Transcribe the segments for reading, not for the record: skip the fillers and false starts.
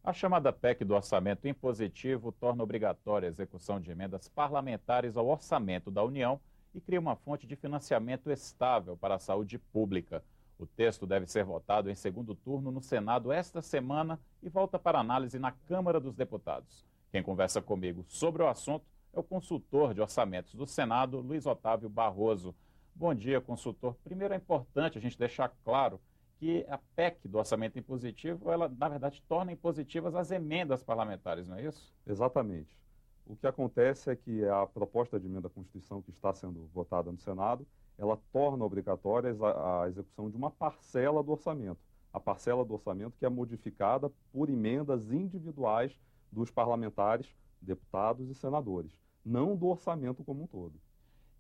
A chamada PEC do orçamento impositivo torna obrigatória a execução de emendas parlamentares ao orçamento da União e cria uma fonte de financiamento estável para a saúde pública. O texto deve ser votado em segundo turno no Senado esta semana e volta para análise na Câmara dos Deputados. Quem conversa comigo sobre o assunto é o consultor de orçamentos do Senado, Luiz Otávio Barroso. Bom dia, consultor. Primeiro, é importante a gente deixar claro que a PEC do orçamento impositivo, ela, na verdade, torna impositivas as emendas parlamentares, não é isso? Exatamente. O que acontece é que a proposta de emenda à Constituição que está sendo votada no Senado, ela torna obrigatória a execução de uma parcela do orçamento. A parcela do orçamento que é modificada por emendas individuais dos parlamentares, deputados e senadores, não do orçamento como um todo.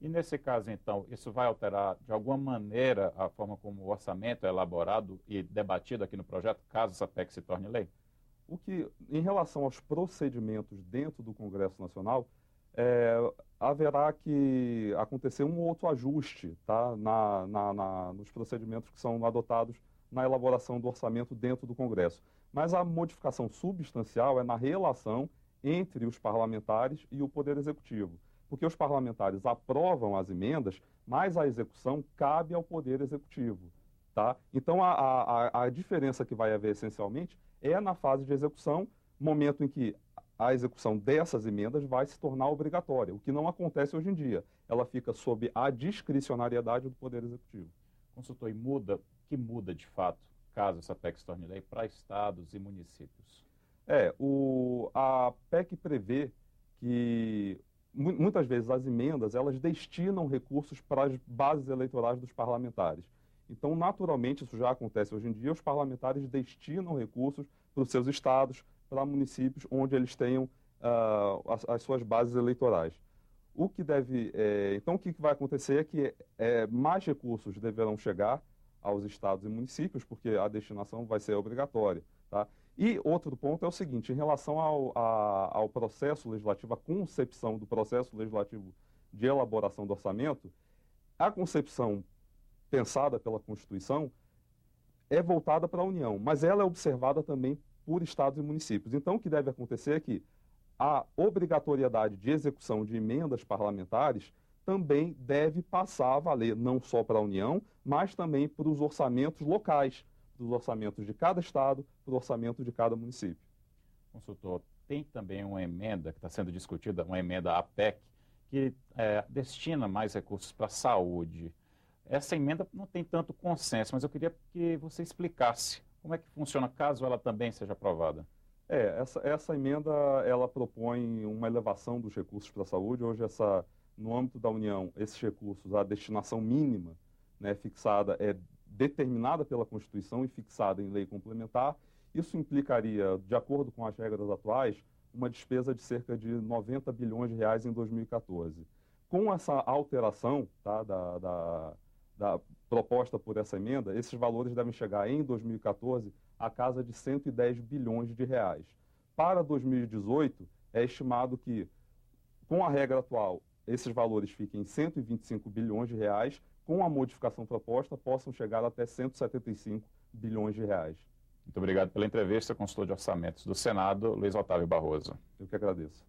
E nesse caso, então, isso vai alterar de alguma maneira a forma como o orçamento é elaborado e debatido aqui no projeto, caso essa PEC se torne lei? O que, em relação aos procedimentos dentro do Congresso Nacional, haverá que acontecer um ou outro ajuste, tá, nos procedimentos que são adotados na elaboração do orçamento dentro do Congresso. Mas a modificação substancial é na relação entre os parlamentares e o Poder Executivo. Porque os parlamentares aprovam as emendas, mas a execução cabe ao Poder Executivo. Tá? Então, a diferença que vai haver, essencialmente, é na fase de execução, momento em que a execução dessas emendas vai se tornar obrigatória, o que não acontece hoje em dia. Ela fica sob a discricionariedade do Poder Executivo. Consultor, e muda, que muda de fato, caso essa PEC se torne lei, para estados e municípios? A PEC prevê que muitas vezes as emendas, elas destinam recursos para as bases eleitorais dos parlamentares. Então, naturalmente, isso já acontece hoje em dia, os parlamentares destinam recursos para os seus estados, para municípios onde eles tenham as suas bases eleitorais. Então, o que vai acontecer é que mais recursos deverão chegar aos estados e municípios, porque a destinação vai ser obrigatória. Tá? E outro ponto é o seguinte, em relação ao processo legislativo, a concepção do processo legislativo de elaboração do orçamento, a concepção pensada pela Constituição é voltada para a União, mas ela é observada também por estados e municípios. Então, o que deve acontecer é que a obrigatoriedade de execução de emendas parlamentares também deve passar a valer não só para a União, mas também para os orçamentos locais, para os orçamentos de cada estado, para o orçamento de cada município. Consultor, tem também uma emenda que está sendo discutida, uma emenda à PEC, que destina mais recursos para a saúde. Essa emenda não tem tanto consenso, mas eu queria que você explicasse como é que funciona caso ela também seja aprovada. Essa emenda, ela propõe uma elevação dos recursos para a saúde. Hoje, no âmbito da União, esses recursos, a destinação mínima, né, fixada, é determinada pela Constituição e fixada em lei complementar. Isso implicaria, de acordo com as regras atuais, uma despesa de cerca de 90 bilhões de reais em 2014. Com essa alteração, tá, da proposta por essa emenda, esses valores devem chegar em 2014 a casa de 110 bilhões de reais. Para 2018, é estimado que, com a regra atual, esses valores fiquem em 125 bilhões de reais, com a modificação proposta, possam chegar até 175 bilhões de reais. Muito obrigado pela entrevista, consultor de orçamentos do Senado, Luiz Otávio Barroso. Eu que agradeço.